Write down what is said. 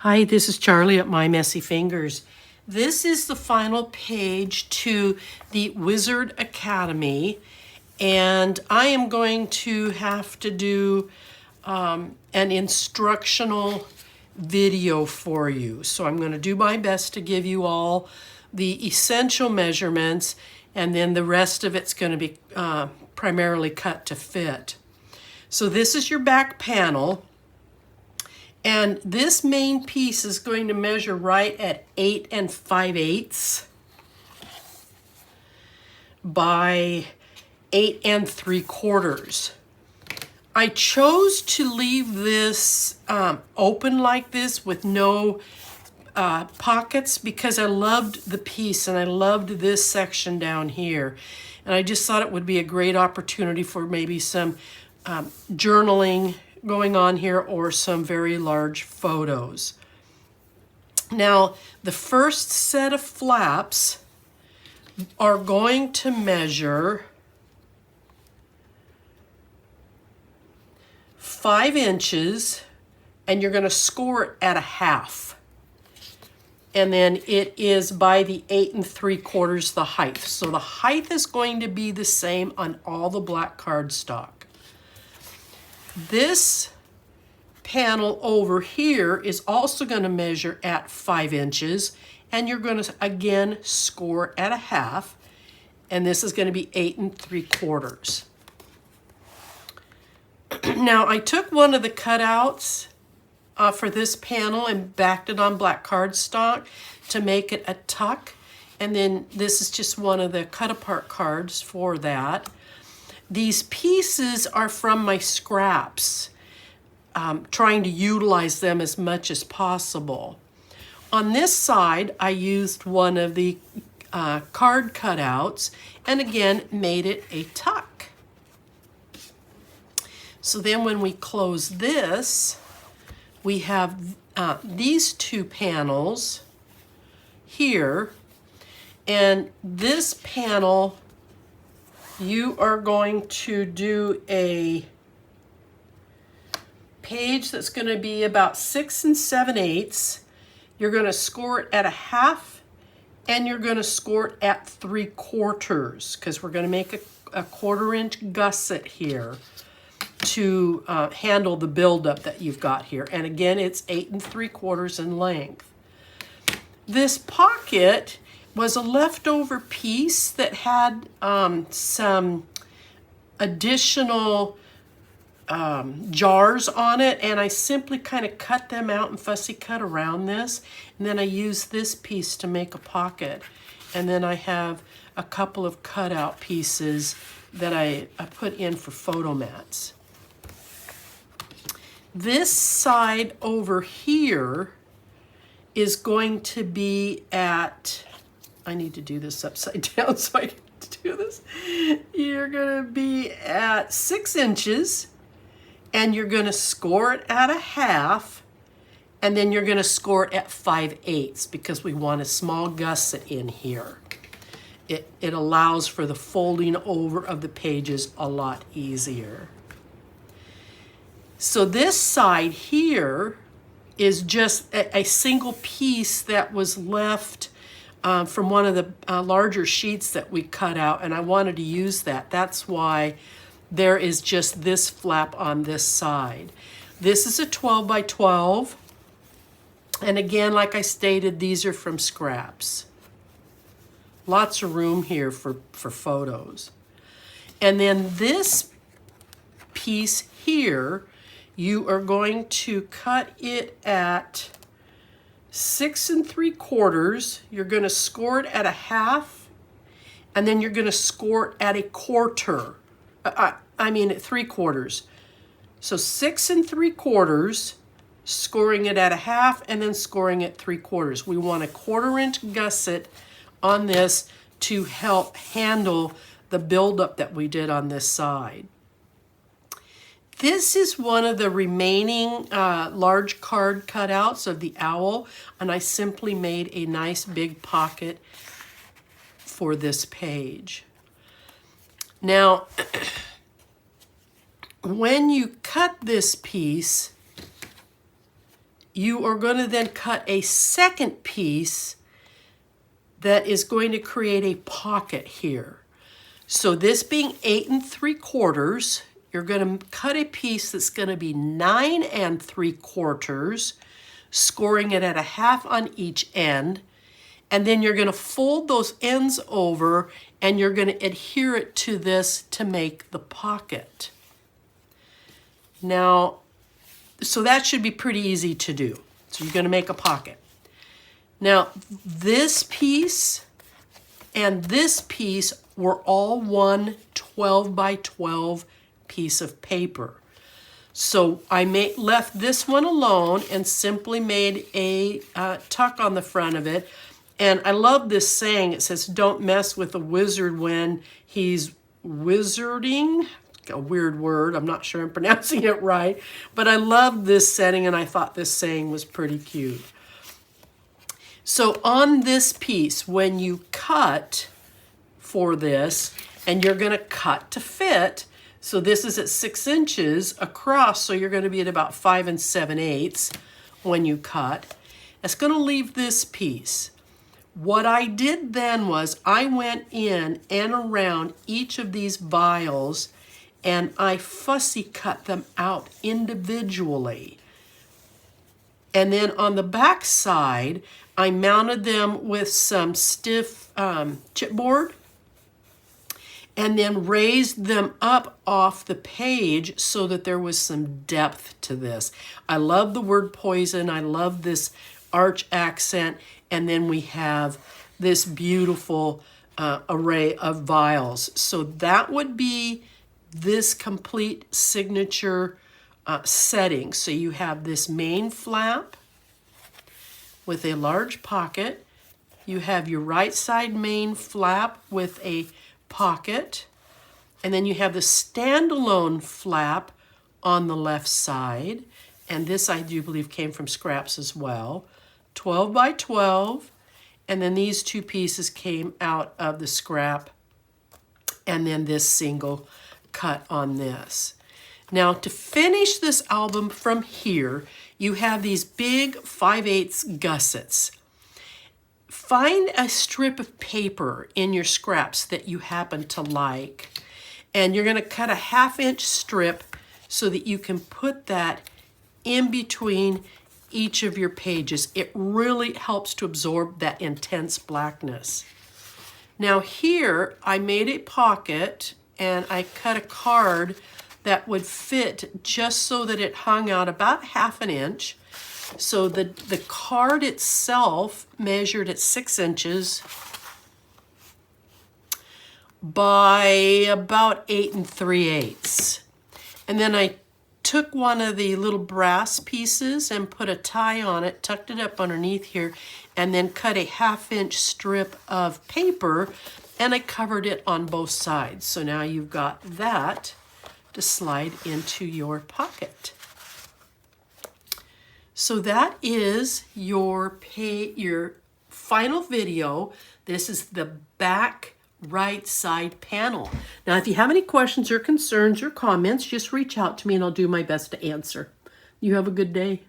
Hi, this is Charlie at My Messy Fingers. This is the final page to the Wizard Academy, and I am going to have to do an instructional video for you. So I'm going to do my best to give you all the essential measurements, and then the rest of it's going to be primarily cut to fit. So this is your back panel. And this main piece is going to measure right at 8 5/8 by 8 3/4. I chose to leave this open like this with no pockets because I loved the piece and I loved this section down here. And I just thought it would be a great opportunity for maybe some journaling going on here or some very large photos. Now, the first set of flaps are going to measure 5 inches, and you're going to score it at 1/2. And then it is by the 8 3/4 the height. So the height is going to be the same on all the black cardstock. This panel over here is also going to measure at 5 inches, and you're going to again score at 1/2, and this is going to be 8 3/4. Now I took one of the cutouts for this panel and backed it on black cardstock to make it a tuck, and then this is just one of the cut apart cards for that. These pieces are from my scraps, trying to utilize them as much as possible. On this side, I used one of the card cutouts and again made it a tuck. So then when we close this, we have these two panels here, and this panel you are going to do a page that's going to be about 6 7/8. You're going to score it at 1/2, and you're going to score it at 3/4 because we're going to make a 1/4 inch gusset here to handle the buildup that you've got here. And again, it's 8 3/4 in length. This pocket was a leftover piece that had some additional jars on it, and I simply kind of cut them out and fussy cut around this, and then I used this piece to make a pocket. And then I have a couple of cutout pieces that I put in for photo mats. This side over here is going to be at, I need to do this upside down so I can do this. You're going to be at 6 inches, and you're going to score it at 1/2, and then you're going to score it at 5/8 because we want a small gusset in here. It allows for the folding over of the pages a lot easier. So this side here is just a single piece that was left from one of the larger sheets that we cut out, and I wanted to use that. That's why there is just this flap on this side. This is a 12 by 12, and again, like I stated, these are from scraps. Lots of room here for photos. And then this piece here, you are going to cut it at 6 3/4. You're going to score it at 1/2, and then you're going to score it at 1/4. At 3/4. So 6 3/4, scoring it at 1/2, and then scoring at 3/4. We want a 1/4 inch gusset on this to help handle the buildup that we did on this side. This is one of the remaining large card cutouts of the owl, and I simply made a nice big pocket for this page. Now, when you cut this piece, you are going to then cut a second piece that is going to create a pocket here. So this being 8 3/4, you're going to cut a piece that's going to be 9 3/4, scoring it at a half on each end. And then you're going to fold those ends over and you're going to adhere it to this to make the pocket. Now, so that should be pretty easy to do. So you're going to make a pocket. Now, this piece and this piece were all one 12 by 12 piece of paper. So I left this one alone and simply made a tuck on the front of it. And I love this saying. It says, don't mess with a wizard when he's wizarding. A weird word. I'm not sure I'm pronouncing it right. But I love this setting, and I thought this saying was pretty cute. So on this piece, when you cut for this, and you're going to cut to fit, so this is at 6 inches across, so you're going to be at about 5 7/8 when you cut. It's going to leave this piece. What I did then was I went in and around each of these vials and I fussy cut them out individually. And then on the back side, I mounted them with some stiff chipboard and then raised them up off the page so that there was some depth to this. I love the word poison. I love this arch accent. And then we have this beautiful array of vials. So that would be this complete signature setting. So you have this main flap with a large pocket. You have your right side main flap with a pocket. And then you have the standalone flap on the left side. And this I do believe came from scraps as well. 12 by 12, and then these two pieces came out of the scrap, and then this single cut on this. Now to finish this album from here, you have these big 5/8 gussets. Find a strip of paper in your scraps that you happen to like, and you're going to cut a 1/2 inch strip so that you can put that in between each of your pages. It really helps to absorb that intense blackness. Now here I made a pocket and I cut a card that would fit just so that it hung out about 1/2 inch. So the card itself measured at 6 inches by about 8 3/8. And then I took one of the little brass pieces and put a tie on it, tucked it up underneath here, and then cut a 1/2 inch strip of paper, and I covered it on both sides. So now you've got that to slide into your pocket. So that is your final video. This is the back right side panel. Now, if you have any questions or concerns or comments, just reach out to me and I'll do my best to answer. You have a good day.